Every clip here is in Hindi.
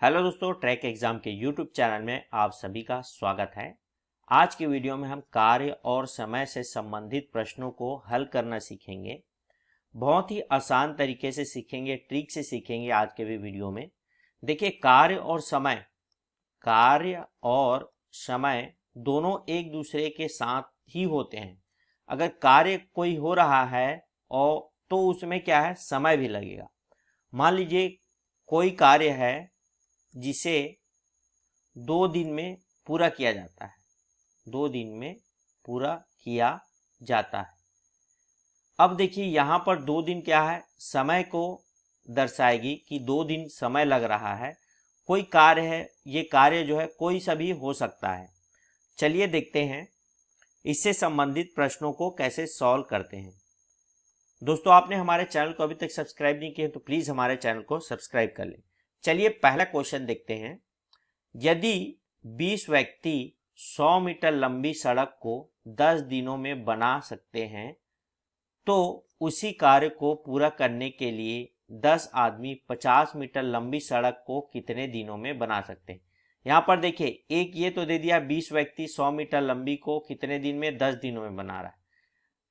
हेलो दोस्तों, ट्रैक एग्जाम के यूट्यूब चैनल में आप सभी का स्वागत है। आज की वीडियो में हम कार्य और समय से संबंधित प्रश्नों को हल करना सीखेंगे। बहुत ही आसान तरीके से सीखेंगे, ट्रिक से सीखेंगे आज के भी वीडियो में। देखिए, कार्य और समय दोनों एक दूसरे के साथ ही होते हैं। अगर कार्य कोई हो रहा है और तो उसमें क्या है, समय भी लगेगा। मान लीजिए कोई कार्य है जिसे 2 दिन में पूरा किया जाता है, 2 दिन में पूरा किया जाता है। अब देखिए यहाँ पर 2 दिन क्या है, समय को दर्शाएगी कि 2 दिन समय लग रहा है। कोई कार्य है, ये कार्य जो है कोई सा भी हो सकता है। चलिए देखते हैं इससे संबंधित प्रश्नों को कैसे सॉल्व करते हैं। दोस्तों, आपने हमारे चैनल को अभी तक सब्सक्राइब नहीं किया तो प्लीज़ हमारे चैनल को सब्सक्राइब कर लें। चलिए पहला क्वेश्चन देखते हैं। यदि 20 व्यक्ति 100 मीटर लंबी सड़क को 10 दिनों में बना सकते हैं तो उसी कार्य को पूरा करने के लिए 10 आदमी 50 मीटर लंबी सड़क को कितने दिनों में बना सकते हैं। यहाँ पर देखिए, एक ये तो दे दिया 20 व्यक्ति 100 मीटर लंबी को कितने दिन में, 10 दिनों में बना रहा है।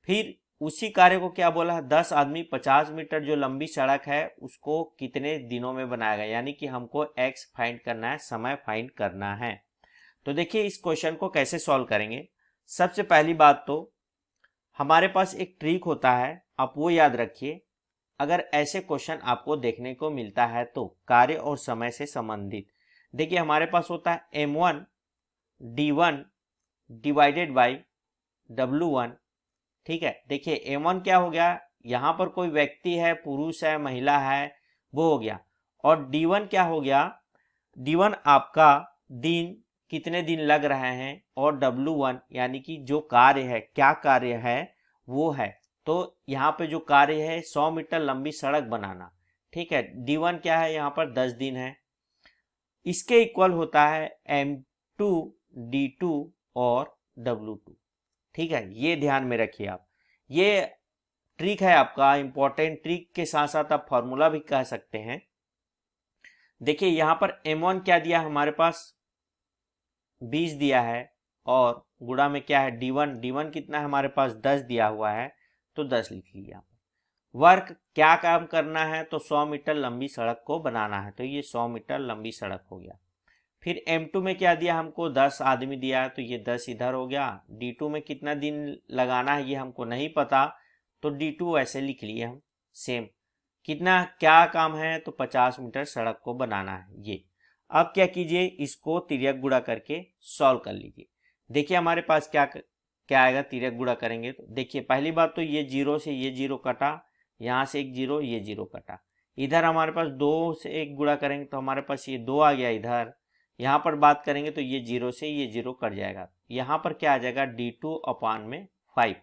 फिर उसी कार्य को क्या बोला है, 10 आदमी 50 मीटर जो लंबी सड़क है उसको कितने दिनों में बनाएगा, यानी कि हमको एक्स फाइंड करना है, समय फाइंड करना है। तो देखिए इस क्वेश्चन को कैसे सॉल्व करेंगे। सबसे पहली बात तो हमारे पास एक ट्रिक होता है, आप वो याद रखिए। अगर ऐसे क्वेश्चन आपको देखने को मिलता है तो कार्य और समय से संबंधित, देखिए हमारे पास होता है m1 d1 divided by w1। ठीक है, देखिए m1 क्या हो गया, यहाँ पर कोई व्यक्ति है, पुरुष है, महिला है, वो हो गया। और d1 क्या हो गया, d1 आपका दिन, कितने दिन लग रहे हैं, और w1 यानी कि जो कार्य है, क्या कार्य है वो है। तो यहाँ पे जो कार्य है 100 मीटर लंबी सड़क बनाना। ठीक है, d1 क्या है, यहाँ पर 10 दिन है। इसके इक्वल होता है m2 d2 और w2। ठीक है, ये ध्यान में रखिए आप। ये ट्रिक है आपका इंपॉर्टेंट, ट्रिक के साथ साथ आप फॉर्मूला भी कह सकते हैं। देखिए यहाँ पर m1 क्या दिया हमारे पास, 20 दिया है, और गुणा में क्या है d1 कितना है हमारे पास, 10 दिया हुआ है, तो 10 लिख लिया। वर्क क्या काम करना है, तो 100 मीटर लंबी सड़क को बनाना है, तो ये 100 मीटर लंबी सड़क हो गया। फिर m2 में क्या दिया हमको, 10 आदमी दिया है, तो ये 10 इधर हो गया। d2 में कितना दिन लगाना है ये हमको नहीं पता, तो d2 ऐसे लिख लिए हम सेम। कितना क्या काम है, तो 50 मीटर सड़क को बनाना है ये। अब क्या कीजिए, इसको तिर्यक गुणा करके सॉल्व कर लीजिए। देखिए हमारे पास क्या क्या आएगा, तिर्यक गुणा करेंगे तो देखिए पहली बात तो ये जीरो से ये जीरो कटा, यहाँ से एक जीरो, ये जीरो कटा। इधर हमारे पास 2 से 1 गुणा करेंगे तो हमारे पास ये 2 आ गया इधर। यहाँ पर बात करेंगे तो ये जीरो से ये जीरो कट जाएगा। यहाँ पर क्या आ जाएगा, d2 अपान में 5।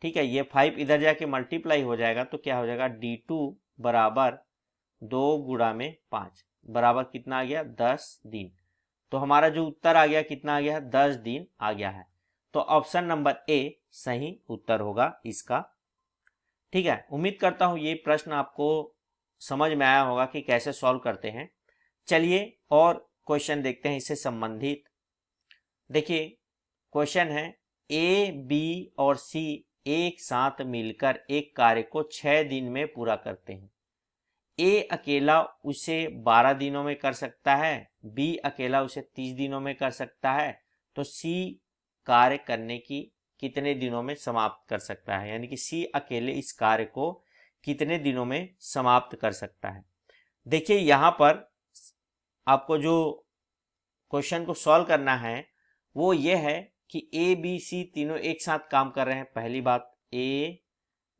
ठीक है, ये 5 इधर जाके मल्टीप्लाई हो जाएगा तो क्या हो जाएगा, d2 बराबर 2 गुणा में 5 बराबर कितना आ गया, 10 दिन। तो हमारा जो उत्तर आ गया कितना आ गया, 10 दिन आ गया है। तो ऑप्शन नंबर ए सही उत्तर होगा इसका। ठीक है, उम्मीद करता हूँ ये प्रश्न आपको समझ में आया होगा कि कैसे सॉल्व करते हैं। चलिए और क्वेश्चन देखते हैं इससे संबंधित। देखिए क्वेश्चन है, ए बी और सी एक साथ मिलकर एक कार्य को 6 दिन में पूरा करते हैं। ए अकेला उसे 12 दिनों में कर सकता है, बी अकेला उसे 30 दिनों में कर सकता है, तो सी कार्य करने की कितने दिनों में समाप्त कर सकता है, यानी कि सी अकेले इस कार्य को कितने दिनों में समाप्त कर सकता है। देखिए यहाँ पर आपको जो क्वेश्चन को सॉल्व करना है वो ये है कि ए बी सी तीनों एक साथ काम कर रहे हैं। पहली बात, ए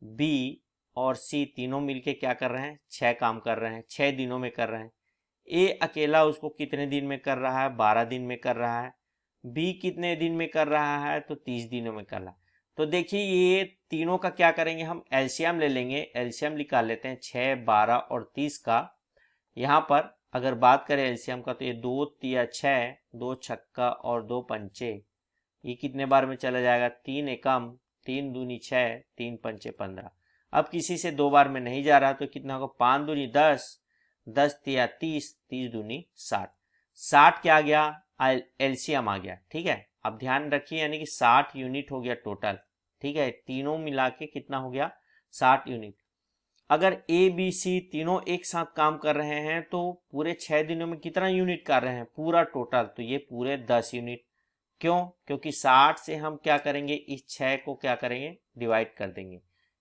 बी और सी तीनों मिलके क्या कर रहे हैं, 6 काम कर रहे हैं, 6 दिनों में कर रहे हैं। ए अकेला उसको कितने दिन में कर रहा है, 12 दिन में कर रहा है। बी कितने दिन में कर रहा है, तो 30 दिनों में कर रहा है। तो देखिए ये तीनों का क्या करेंगे, हम एलसीएम ले लेंगे, एलसीएम निकाल लेते हैं 6, 12 और 30 का। यहाँ पर अगर बात करें एलसीएम का तो ये 2 तिया 6, 2 छक्का और 2 पंचे, ये कितने बार में चला जाएगा, 3 एकम, 3 दूनी 6, 3 पंचे 15। अब किसी से 2 बार में नहीं जा रहा तो कितना होगा, 5 दूनी 10, 10 तिया 30, 30 दूनी 60, 60 क्या आ गया, एलसीएम आ गया। ठीक है, अब ध्यान रखिए यानी कि 60 यूनिट हो गया टोटल। ठीक है, तीनों मिला के कितना हो गया, 60 यूनिट। अगर ए बी सी तीनों एक साथ काम कर रहे हैं तो पूरे 6 दिनों में कितना यूनिट कर रहे हैं, पूरा टोटल, तो ये पूरे 10 यूनिट। क्यों, क्योंकि 60 से हम क्या करेंगे, इस 6 को क्या करेंगे, डिवाइड कर देंगे।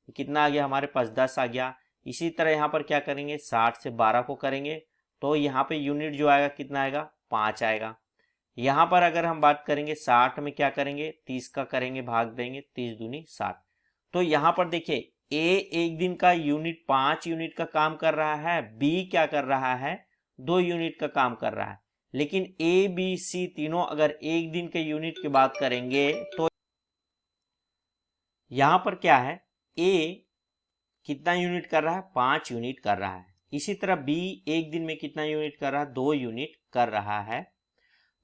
कितना आ गया हमारे पास, 10 आ गया। इसी तरह यहाँ पर क्या करेंगे, 60 से 12 को करेंगे तो यहाँ पे यूनिट जो आएगा कितना आएगा, 5 आएगा। यहाँ पर अगर हम बात करेंगे 60 में क्या करेंगे, 30 का करेंगे, भाग देंगे, 30 दूनी 60। तो यहाँ पर देखिए ए एक दिन का यूनिट 5 यूनिट का काम कर रहा है, बी क्या कर रहा है, 2 यूनिट का काम कर रहा है। लेकिन ए बी सी तीनों अगर एक दिन के यूनिट की बात करेंगे तो यहाँ पर क्या है, ए कितना यूनिट कर रहा है, 5 यूनिट कर रहा है। इसी तरह बी एक दिन में कितना यूनिट कर रहा है, 2 यूनिट कर रहा है।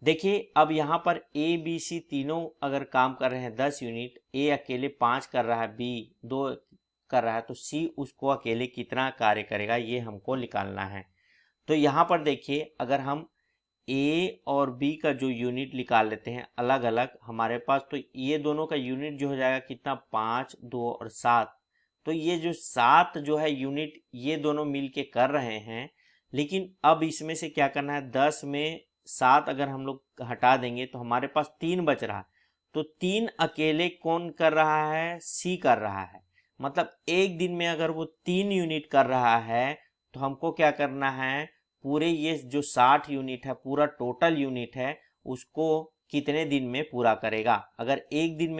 देखिए अब यहाँ पर ए बी सी तीनों अगर काम कर रहे हैं 10 यूनिट, ए अकेले 5 कर रहा है, बी 2 कर रहा है, तो सी उसको अकेले कितना कार्य करेगा ये हमको निकालना है। तो यहाँ पर देखिए अगर हम ए और बी का जो यूनिट निकाल लेते हैं अलग अलग हमारे पास, तो ये दोनों का यूनिट जो हो जाएगा कितना, 5, 2 और 7। तो ये जो 7 जो है यूनिट ये दोनों मिल के कर रहे हैं। लेकिन अब इसमें से क्या करना है, 10 में 7 अगर हम लोग हटा देंगे तो हमारे पास 3 बच रहा है। तो 3 अकेले कौन कर रहा है, सी कर रहा है। मतलब एक दिन में अगर वो 3 यूनिट कर रहा है तो हमको क्या करना है, पूरे ये जो 60 यूनिट है, पूरा टोटल यूनिट है, उसको कितने दिन में पूरा करेगा। अगर एक दिन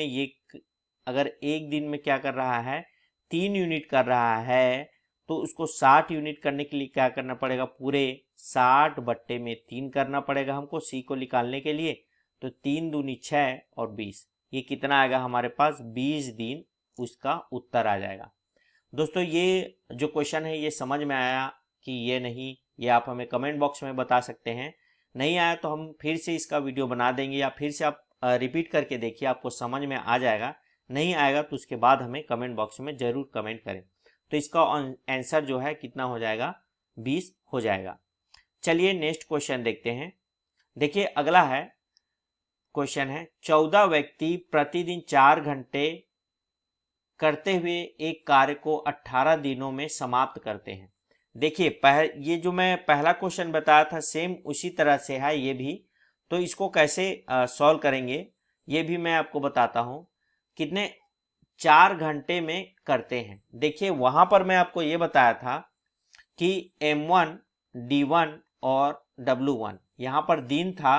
में क्या कर रहा है, 3 यूनिट कर रहा है, तो उसको 60 यूनिट करने के लिए क्या करना पड़ेगा, पूरे 60 बट्टे में 3 करना पड़ेगा हमको सी को निकालने के लिए। तो 3 दूनी 6 और 20, ये कितना आएगा हमारे पास, 20 दिन उसका उत्तर आ जाएगा। दोस्तों ये जो क्वेश्चन है ये समझ में आया कि ये नहीं, ये आप हमें कमेंट बॉक्स में बता सकते हैं। नहीं आया तो हम फिर से इसका वीडियो बना देंगे या फिर से आप रिपीट करके देखिए, आपको समझ में आ जाएगा। नहीं आएगा तो उसके बाद हमें कमेंट बॉक्स में ज़रूर कमेंट करें। तो इसका आंसर जो है कितना हो जाएगा, 20 हो जाएगा। चलिए नेक्स्ट क्वेश्चन देखते हैं। देखिए अगला है क्वेश्चन है, 14 व्यक्ति प्रतिदिन 4 घंटे करते हुए एक कार्य को 18 दिनों में समाप्त करते हैं। देखिए ये जो मैं पहला क्वेश्चन बताया था सेम उसी तरह से है ये भी। तो इसको कैसे सॉल्व करेंगे ये भी मैं आपको बताता हूँ। कितने 4 घंटे में करते हैं। देखिए वहां पर मैं आपको ये बताया था कि M1, D1 और W1 यहाँ पर दिन था,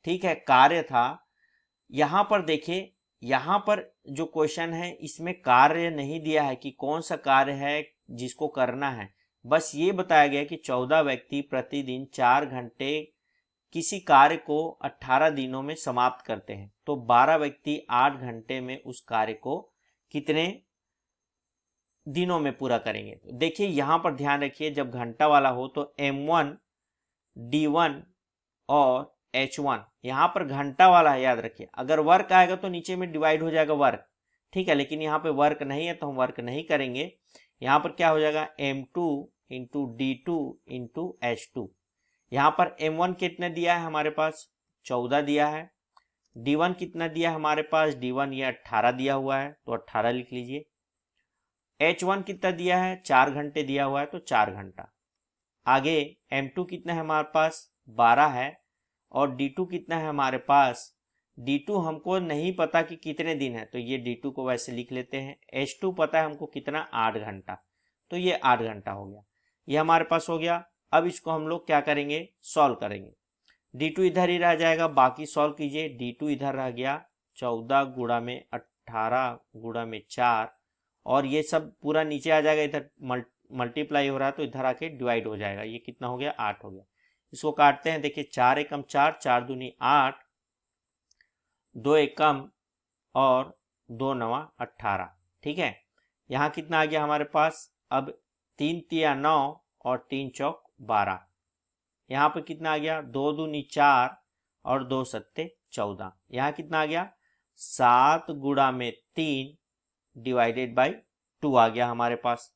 ठीक है, कार्य था। यहाँ पर देखिए यहाँ पर जो क्वेश्चन है इसमें कार्य नहीं दिया है कि कौन सा कार्य है जिसको करना है। बस ये बताया गया कि 14 व्यक्ति प्रतिदिन 4 घंटे किसी कार्य को 18 दिनों में समाप्त करते हैं। तो 12 व्यक्ति 8 घंटे में उस कार्य को कितने दिनों में पूरा करेंगे। तो देखिए यहाँ पर ध्यान रखिए, जब घंटा वाला हो तो M1, D1 और H1 यहाँ पर घंटा वाला है, याद रखिए। अगर वर्क आएगा तो नीचे में डिवाइड हो जाएगा वर्क, ठीक है, लेकिन यहाँ पे वर्क नहीं है तो हम वर्क नहीं करेंगे। यहाँ पर क्या हो जाएगा, M2 into D2 into H2। यहाँ पर M1 कितने दिया है हमारे पास, 14 दिया है। D1 कितना दिया है हमारे पास, D1 ये 18 दिया हुआ है तो 18 लिख लीजिए। H1 कितना दिया है, 4 घंटे दिया हुआ है तो 4 घंटा। आगे M2 कितना है हमारे पास, 12 है। और D2 कितना है हमारे पास, D2 हमको नहीं पता कि कितने दिन है तो ये D2 को वैसे लिख लेते हैं। H2 पता है हमको कितना, 8 घंटा, तो ये 8 घंटा हो गया। ये हमारे पास हो गया। अब इसको हम लोग क्या करेंगे, सॉल्व करेंगे। D2 इधर ही रह जाएगा, बाकी सॉल्व कीजिए। D2 इधर रह गया, 14 गुणा में 18 गुणा में 4, और ये सब पूरा नीचे आ जाएगा, इधर मल्टीप्लाई हो रहा है तो इधर आके डिवाइड हो जाएगा। ये कितना हो गया, 8 हो गया। इसको काटते हैं। देखिए 4 एकम 4, 4 दूनी 8, 2 एकम और 2 नवा 18, ठीक है। यहाँ कितना आ गया हमारे पास, अब 3 तिया 9 और 3 चौक 12। यहाँ पे कितना आ गया, 2 दूनी 4 और 2 सत्ते 14। यहाँ कितना आ गया, 7 गुणा में 3 डिवाइडेड बाई 2 आ गया हमारे पास।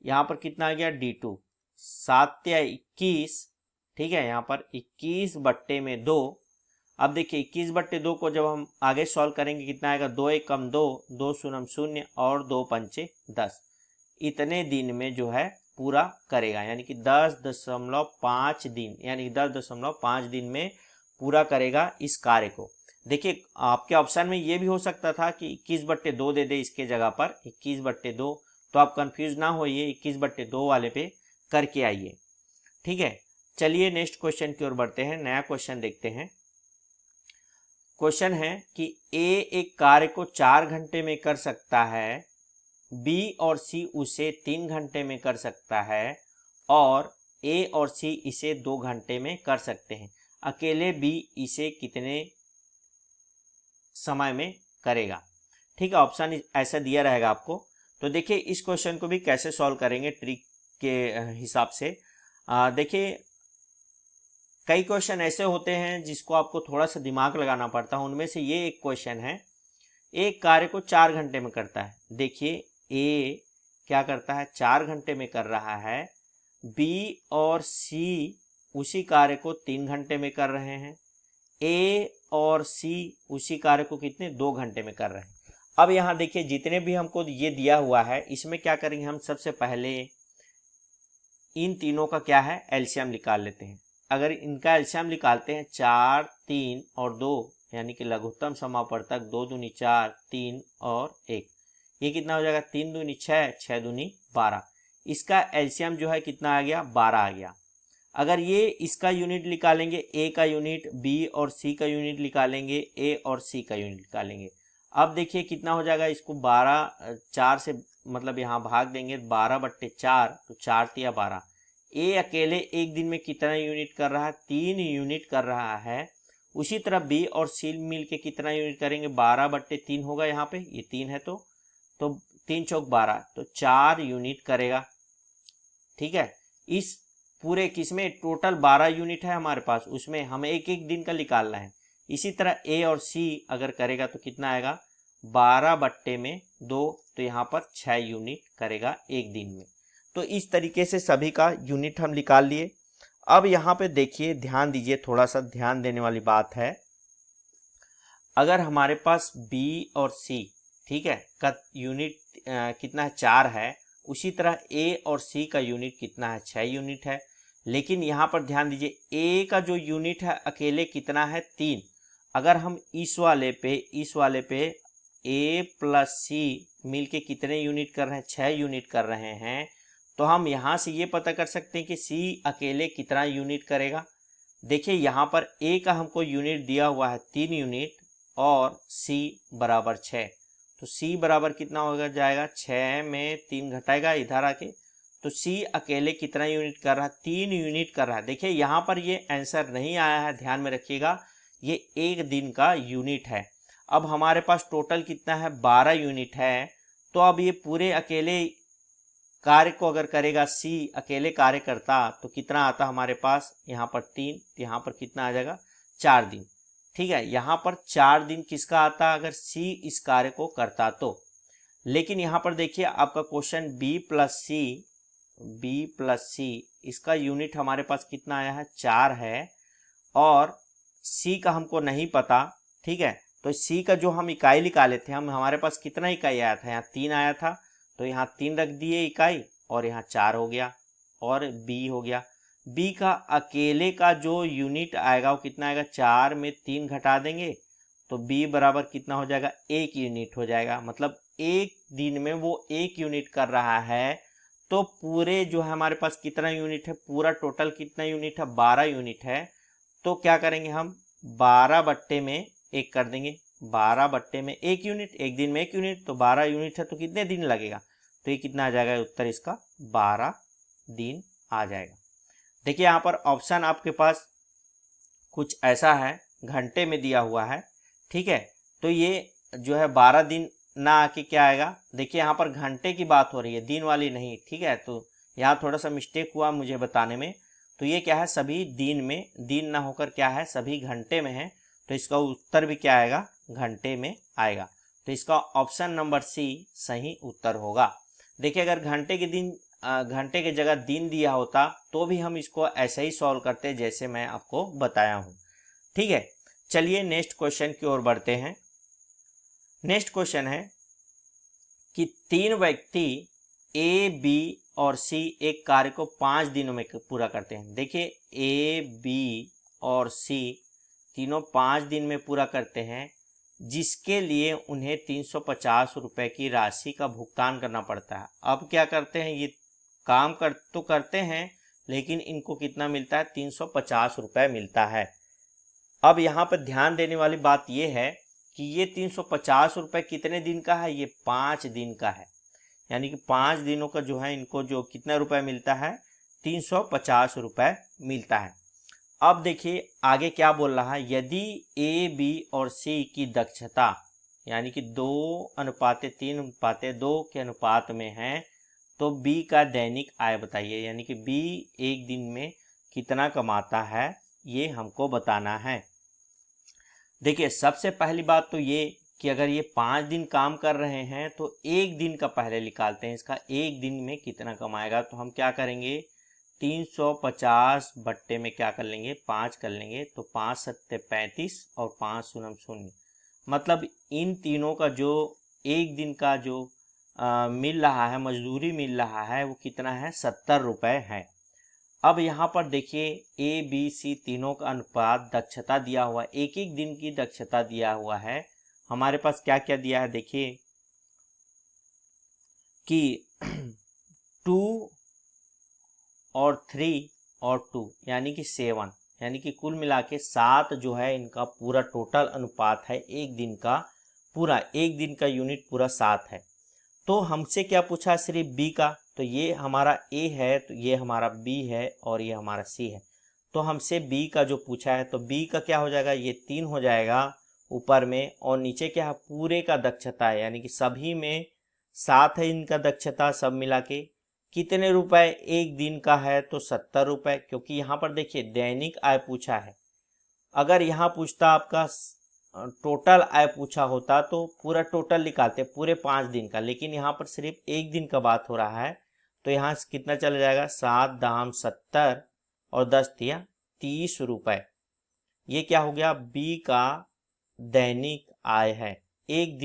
यहाँ पर कितना आ गया, D2, 7 या 21, ठीक है, यहाँ पर 21/2। अब देखिए 21/2 को जब हम आगे सॉल्व करेंगे कितना आएगा, 2 1 कम 2, 2 शून्य 0 और 2 पंचे 10, इतने दिन में जो है पूरा करेगा, यानी कि 10.5 दिन, यानी 10.5 दिन में पूरा करेगा इस कार्य को। देखिए आपके ऑप्शन में ये भी हो सकता था कि 21/2 दे दे इसके जगह पर 21/2, तो आप कंफ्यूज ना होइए, 21/2 वाले पे करके आइए, ठीक है। चलिए नेक्स्ट क्वेश्चन की ओर बढ़ते हैं, नया क्वेश्चन देखते हैं। क्वेश्चन है कि ए एक कार्य को 4 घंटे में कर सकता है, बी और सी उसे 3 घंटे में कर सकता है, और ए और सी इसे 2 घंटे में कर सकते हैं। अकेले बी इसे कितने समय में करेगा, ठीक है। ऑप्शन ऐसा दिया रहेगा आपको। तो देखिए इस क्वेश्चन को भी कैसे सॉल्व करेंगे ट्रिक के हिसाब से। देखिए कई क्वेश्चन ऐसे होते हैं जिसको आपको थोड़ा सा दिमाग लगाना पड़ता है, उनमें से ये एक क्वेश्चन है, एक कार्य को 4 घंटे में करता है। देखिए ए क्या करता है, 4 घंटे में कर रहा है, बी और सी उसी कार्य को 3 घंटे में कर रहे हैं, ए और सी उसी कार्य को कितने 2 घंटे में कर रहे हैं। अब यहाँ देखिए जितने भी हमको ये दिया हुआ है, इसमें क्या करेंगे हम, सबसे पहले इन तीनों का क्या है एलसीएम निकाल लेते हैं। अगर इनका एलसीएम निकालते हैं 4 3 और 2, यानी कि लघुत्तम समापवर्तक 2 दूनी 4, 3 और 1, ये कितना हो जाएगा, 3 दूनी 6, 6 दूनी 12। इसका एलसीएम जो है कितना आ गया, 12 आ गया। अगर ये इसका यूनिट निकालेंगे, ए का यूनिट, बी और सी का यूनिट निकालेंगे, ए और सी का यूनिट निकालेंगे। अब देखिए कितना हो जाएगा, इसको 12 4 से मतलब यहाँ भाग देंगे 12/4, तो 4 तिया 12। ए अकेले एक दिन में कितना यूनिट कर रहा है, 3 यूनिट कर रहा है। उसी तरह बी और सी मिल के कितना यूनिट करेंगे, 12/3 होगा, यहाँ पे ये 3 है तो 3 चौक 12, तो 4 यूनिट करेगा, ठीक है। इस पूरे किसमें टोटल 12 यूनिट है हमारे पास, उसमें हमें एक एक दिन का निकालना है। इसी तरह ए और सी अगर करेगा तो कितना आएगा, 12/2, तो यहाँ पर 6 यूनिट करेगा एक दिन में। तो इस तरीके से सभी का यूनिट हम निकाल लिए। अब यहाँ पे देखिए ध्यान दीजिए, थोड़ा सा ध्यान देने वाली बात है। अगर हमारे पास बी और सी, ठीक है, का यूनिट कितना है, 4 है, उसी तरह ए और सी का यूनिट कितना है, 6 यूनिट है। लेकिन यहाँ पर ध्यान दीजिए ए का जो यूनिट है अकेले कितना है, 3। अगर हम इस वाले पे ए प्लस सी मिल के कितने यूनिट कर रहे हैं, 6 यूनिट कर रहे हैं, तो हम यहाँ से ये पता कर सकते हैं कि सी अकेले कितना यूनिट करेगा। देखिए यहाँ पर ए का हमको यूनिट दिया हुआ है 3 यूनिट और सी बराबर 6, तो सी बराबर कितना होगा जाएगा, 6 में 3 घटाएगा इधर आके, तो सी अकेले कितना यूनिट कर रहा है, 3 यूनिट कर रहा है। देखिए यहाँ पर ये आंसर नहीं आया है, ध्यान में रखिएगा, ये एक दिन का यूनिट है। अब हमारे पास टोटल कितना है, 12 यूनिट है। तो अब ये पूरे अकेले कार्य को अगर करेगा, सी अकेले कार्य करता तो कितना आता हमारे पास, यहाँ पर 3, यहाँ पर कितना आ जाएगा, 4 दिन, ठीक है। यहाँ पर 4 दिन किसका आता अगर सी इस कार्य को करता तो। लेकिन यहाँ पर देखिए आपका क्वेश्चन बी प्लस सी इसका यूनिट हमारे पास कितना आया है, 4 है, और सी का हमको नहीं पता, ठीक है। तो सी का जो हम इकाई निकाले थे, हम हमारे पास कितना इकाई आया था, यहाँ 3 आया था, तो यहाँ 3 रख दिए इकाई, और यहाँ 4 हो गया, और बी हो गया। बी का अकेले का जो यूनिट आएगा वो कितना आएगा, 4 में 3 घटा देंगे, तो बी बराबर कितना हो जाएगा, 1 यूनिट हो जाएगा। मतलब एक दिन में वो 1 यूनिट कर रहा है। तो पूरे जो है हमारे पास कितना यूनिट है, पूरा टोटल कितना यूनिट है, 12 यूनिट है। तो क्या करेंगे हम, 12/1 कर देंगे, 12/1 यूनिट, एक दिन में 1 यूनिट, तो 12 यूनिट है तो कितने दिन लगेगा, तो ये कितना आ जाएगा, उत्तर इसका 12 दिन आ जाएगा। देखिए यहाँ पर ऑप्शन आपके पास कुछ ऐसा है, घंटे में दिया हुआ है, ठीक है। तो ये जो है 12 दिन ना आके क्या आएगा, देखिए यहाँ पर घंटे की बात हो रही है, दिन वाली नहीं, ठीक है। तो यहाँ थोड़ा सा मिस्टेक हुआ मुझे बताने में। तो ये क्या है, सभी दिन में, दिन ना होकर क्या है, सभी घंटे में है, तो इसका उत्तर भी क्या आएगा, घंटे में आएगा। तो इसका ऑप्शन नंबर सी सही उत्तर होगा। देखिए अगर घंटे के दिन घंटे की जगह दिन दिया होता तो भी हम इसको ऐसे ही सॉल्व करते जैसे मैं आपको बताया हूँ। ठीक है, चलिए नेक्स्ट क्वेश्चन की ओर बढ़ते हैं। नेक्स्ट क्वेश्चन है कि 3 व्यक्ति ए, बी और सी एक कार्य को 5 दिनों में पूरा करते हैं। देखिए ए, बी और सी तीनों 5 दिन में पूरा करते हैं, जिसके लिए उन्हें 350 रुपये की राशि का भुगतान करना पड़ता है। अब क्या करते हैं, ये काम करते हैं, लेकिन इनको कितना मिलता है, 350 रुपये मिलता है। अब यहाँ पर ध्यान देने वाली बात ये है कि ये 350 रुपये कितने दिन का है, ये 5 दिन का है। यानी कि 5 दिनों का जो है इनको जो कितना रुपए मिलता है, 350 रुपये मिलता है। अब देखिए आगे क्या बोल रहा है, यदि ए, बी और सी की दक्षता यानी कि 2:3:2 के अनुपात में है, तो बी का दैनिक आय बताइए। यानी कि बी एक दिन में कितना कमाता है, ये हमको बताना है। देखिए सबसे पहली बात तो ये कि अगर ये 5 दिन काम कर रहे हैं तो एक दिन का पहले निकालते हैं, इसका एक दिन में कितना कमाएगा। तो हम क्या करेंगे, 350 बट्टे में क्या कर लेंगे, 5 कर लेंगे। तो 5 सत्ते 35 और 5 शून्य शून्य, मतलब इन तीनों का जो एक दिन का जो मिल रहा है, मजदूरी मिल रहा है, वो कितना है, 70 रुपये है। अब यहाँ पर देखिए ए, बी, सी तीनों का अनुपात दक्षता दिया हुआ है, एक एक दिन की दक्षता दिया हुआ है। हमारे पास क्या क्या दिया है, देखिए कि 2 और 3 और 2 यानी कि 7, यानी कि कुल मिला के 7 जो है इनका पूरा टोटल अनुपात है। एक दिन का पूरा, एक दिन का यूनिट पूरा 7 है। तो हमसे क्या पूछा, सिर्फ बी का। तो ये हमारा ए है, तो ये हमारा बी है और ये हमारा सी है। तो हमसे बी का जो पूछा है, तो बी का क्या हो जाएगा, ये 3 हो जाएगा ऊपर में, और नीचे क्या है, पूरे का दक्षता है, यानी कि सभी में 7 है इनका दक्षता, सब मिला के कितने रुपए एक दिन का है, तो 70 रुपये। क्योंकि यहाँ पर देखिए दैनिक आय पूछा है, अगर यहाँ पूछता आपका टोटल आय पूछा होता तो पूरा टोटल निकालते पूरे 5 दिन का, लेकिन यहाँ पर सिर्फ एक दिन का बात हो रहा है। तो यहाँ से कितना चला जाएगा, 7 दाम 70 और 10 दिया 30 रुपये। ये क्या हो गया, बी का दैनिक आय है, एक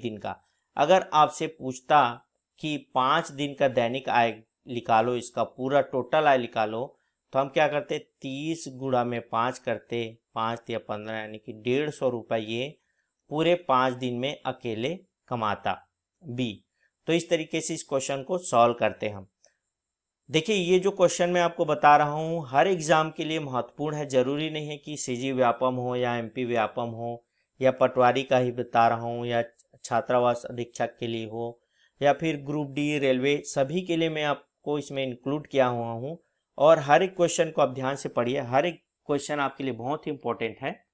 दिन का। अगर आपसे पूछता कि 5 दिन का दैनिक आय निकालो, इसका पूरा टोटल आय निकालो, तो हम क्या करते, 30 गुणा में 5 करते, 5 या 15, यानी कि 150 रुपये ये पूरे 5 दिन में अकेले कमाता बी। तो इस तरीके से इस क्वेश्चन को सॉल्व करते हम। देखिए ये जो क्वेश्चन मैं आपको बता रहा हूँ हर एग्जाम के लिए महत्वपूर्ण है। जरूरी नहीं है कि सीजी व्यापम हो या एमपी व्यापम हो या पटवारी का ही बता रहा हूँ या छात्रावास अधीक्षक के लिए हो या फिर ग्रुप डी रेलवे, सभी के लिए मैं आपको इसमें इंक्लूड किया हुआ हूँ। और हर एक क्वेश्चन को आप ध्यान से पढ़िए, हर एक क्वेश्चन आपके लिए बहुत ही इंपॉर्टेंट है।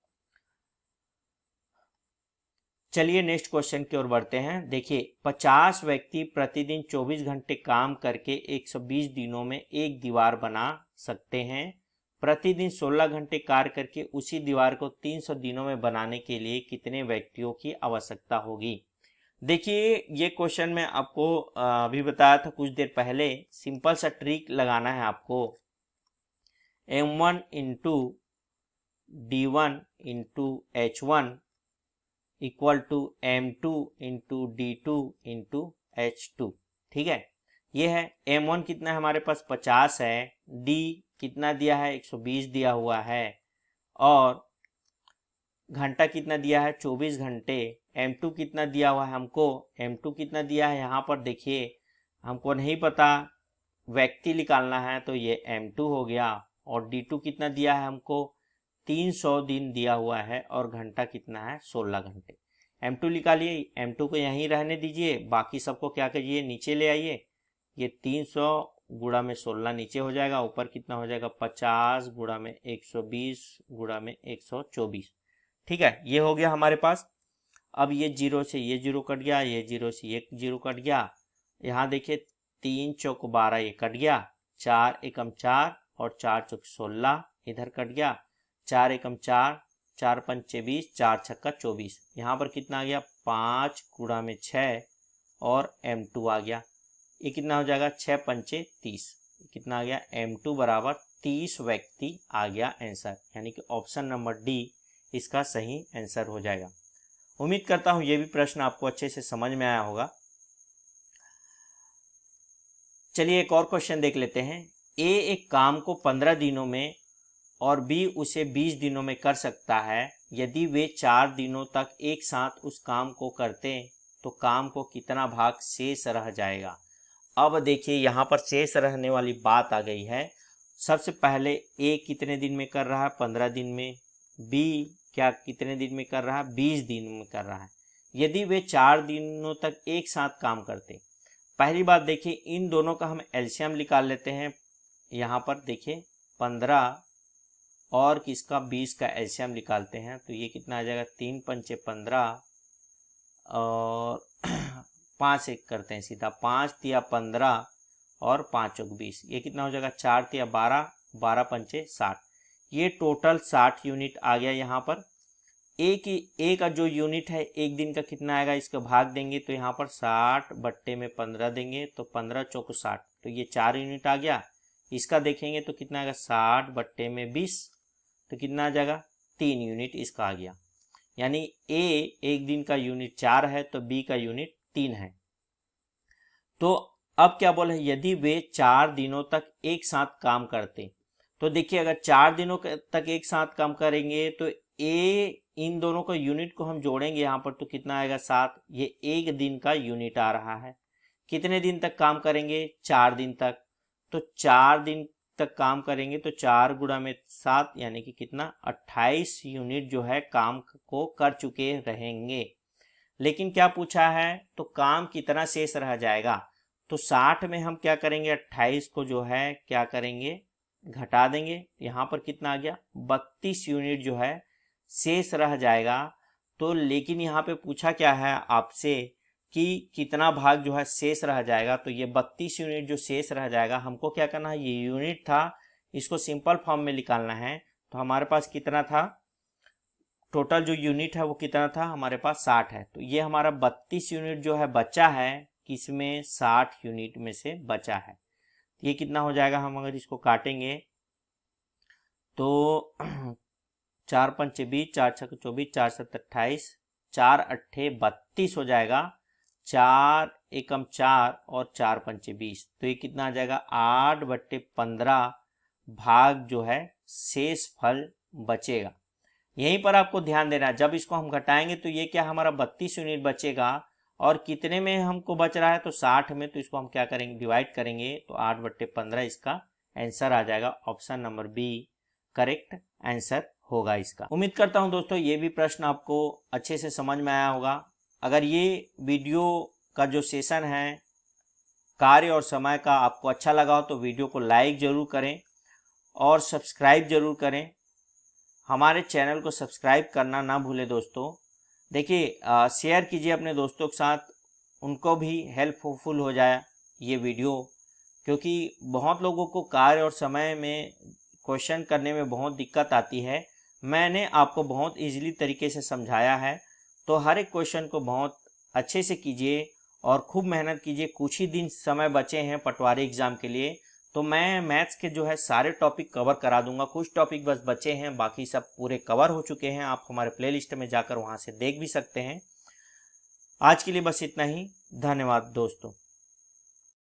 चलिए नेक्स्ट क्वेश्चन की ओर बढ़ते हैं। देखिए 50 व्यक्ति प्रतिदिन 24 घंटे काम करके 120 दिनों में एक दीवार बना सकते हैं। प्रतिदिन 16 घंटे कार्य करके उसी दीवार को 300 दिनों में बनाने के लिए कितने व्यक्तियों की आवश्यकता होगी। देखिए ये क्वेश्चन मैं आपको अभी बताया था कुछ देर पहले। सिंपल सा ट्रिक लगाना है आपको, M1 into D1 into H1 equal to M2 into D2 into H2। ठीक है, ये है M1 कितना है हमारे पास 50 है, D कितना दिया है 120 दिया हुआ है, और घंटा कितना दिया है 24 घंटे। M2 कितना दिया हुआ है हमको, M2 कितना दिया है यहाँ पर देखिए हमको नहीं पता, व्यक्ति निकालना है, तो ये M2 हो गया। और D2 कितना दिया है हमको 300 दिन दिया हुआ है, और घंटा कितना है 16 घंटे। M2 निकालिए, M2 को यहीं रहने दीजिए, बाकी सबको क्या करिए नीचे ले आइए। ये 300 गुणा में 16 नीचे हो जाएगा, ऊपर कितना हो जाएगा 50 गुणा में 120 गुणा में 124। ठीक है, ये हो गया हमारे पास। अब ये जीरो से ये जीरो कट गया, ये जीरो से ये जीरो कट गया। यहाँ देखिए 3 चौक 12 ये कट गया, 4 एकम 4 और 4 चौक 16 इधर कट गया, 4 एकम 4, 4 पंचे 20, 4 छक्का 24। यहाँ पर कितना आ गया 5 गुणा में 6 और M2 आ गया। ये कितना हो जाएगा 6 पंचे 30, कितना आ गया M2 बराबर 30 व्यक्ति आ गया आंसर, यानी कि ऑप्शन नंबर डी इसका सही आंसर हो जाएगा। उम्मीद करता हूं ये भी प्रश्न आपको अच्छे से समझ में आया होगा। चलिए एक और क्वेश्चन देख लेते हैं। ए एक काम को 15 दिनों में और बी उसे 20 दिनों में कर सकता है। यदि वे 4 दिनों तक एक साथ उस काम को करते तो काम को कितना भाग शेष रह जाएगा। अब देखिए यहाँ पर शेष रहने वाली बात आ गई है। सबसे पहले ए कितने दिन में कर रहा है, 15 दिन में। बी क्या कितने दिन में कर रहा है, 20 दिन में कर रहा है। यदि वे 4 दिनों तक एक साथ काम करते, पहली बात देखिए इन दोनों का हम एलसीएम निकाल लेते हैं। यहाँ पर देखिए 15 और किसका 20 का एलसीएम निकालते हैं तो ये कितना आ जाएगा, 3 पंचे 15 और 5 एक करते हैं सीधा, 5 तिया 15 और 5 चौक 20, ये कितना हो जाएगा 4 तिया 12, 12 पंचे 60, ये टोटल 60 यूनिट आ गया। यहाँ पर ए का जो यूनिट है एक दिन का कितना आएगा, इसका भाग देंगे तो यहाँ पर 60 बट्टे में 15 देंगे तो 15 चौक 60, तो ये 4 यूनिट आ गया। इसका देखेंगे तो कितना आएगा, 60 बट्टे में 20 तो कितना आ जाएगा, 3 यूनिट इसका आ गया। यानी ए एक दिन का यूनिट 4 है तो बी का यूनिट 3 है। तो अब क्या बोला, यदि वे 4 दिनों तक एक साथ काम करते, तो देखिए अगर 4 दिनों तक एक साथ काम करेंगे तो ए इन दोनों का यूनिट को हम जोड़ेंगे यहाँ पर तो कितना आएगा 7, ये एक दिन का यूनिट आ रहा है। कितने दिन तक काम करेंगे, 4 दिन तक, तो 4 दिन तक काम करेंगे तो 4 गुणा में 7 यानी कि कितना 28 यूनिट जो है काम को कर चुके रहेंगे। लेकिन क्या पूछा है, तो काम कितना शेष रह जाएगा, तो 60 में हम क्या करेंगे 28 को जो है क्या करेंगे घटा देंगे, यहाँ पर कितना आ गया 32 यूनिट जो है शेष रह जाएगा। तो लेकिन यहाँ पे पूछा क्या है आपसे कि कितना भाग जो है शेष रह जाएगा, तो ये 32 यूनिट जो शेष रह जाएगा हमको क्या करना है, ये यूनिट था इसको सिंपल फॉर्म में निकालना है। तो हमारे पास कितना था, टोटल जो यूनिट है वो कितना था हमारे पास 60 है, तो ये हमारा 32 यूनिट जो है बचा है, किसमें 60 यूनिट में से बचा है। ये कितना हो जाएगा, हम अगर इसको काटेंगे तो 4 पंचे 20, 4 छक 24, 4 सत्त 28, 4 अट्ठे 32 हो जाएगा, 4 एकम 4 और 4 पंचे 20, तो ये कितना आ जाएगा 8 बट्टे 15 भाग जो है शेष फल बचेगा। यहीं पर आपको ध्यान देना है, जब इसको हम घटाएंगे तो ये क्या हमारा 32 यूनिट बचेगा और कितने में हमको बच रहा है, तो 60 में, तो इसको हम क्या करेंगे डिवाइड करेंगे तो 8 बट्टे 15 इसका आंसर आ जाएगा। Option number B correct answer होगा इसका। उम्मीद करता हूं दोस्तों ये भी प्रश्न आपको अच्छे से समझ में आया होगा। अगर ये वीडियो का जो सेशन है कार्य और समय का आपको अच्छा लगा हो तो वीडियो को लाइक जरूर करें और सब्सक्राइब जरूर करें। हमारे चैनल को सब्सक्राइब करना ना भूलें दोस्तों। देखिए शेयर कीजिए अपने दोस्तों के साथ, उनको भी हेल्पफुल हो जाए ये वीडियो, क्योंकि बहुत लोगों को कार्य और समय में क्वेश्चन करने में बहुत दिक्कत आती है। मैंने आपको बहुत इजीली तरीके से समझाया है, तो हर एक क्वेश्चन को बहुत अच्छे से कीजिए और खूब मेहनत कीजिए। कुछ ही दिन समय बचे हैं पटवारी एग्ज़ाम के लिए, तो मैं मैथ्स के जो है सारे टॉपिक कवर करा दूंगा। कुछ टॉपिक बस बचे हैं, बाकी सब पूरे कवर हो चुके हैं। आप हमारे प्लेलिस्ट में जाकर वहां से देख भी सकते हैं। आज के लिए बस इतना ही, धन्यवाद दोस्तों।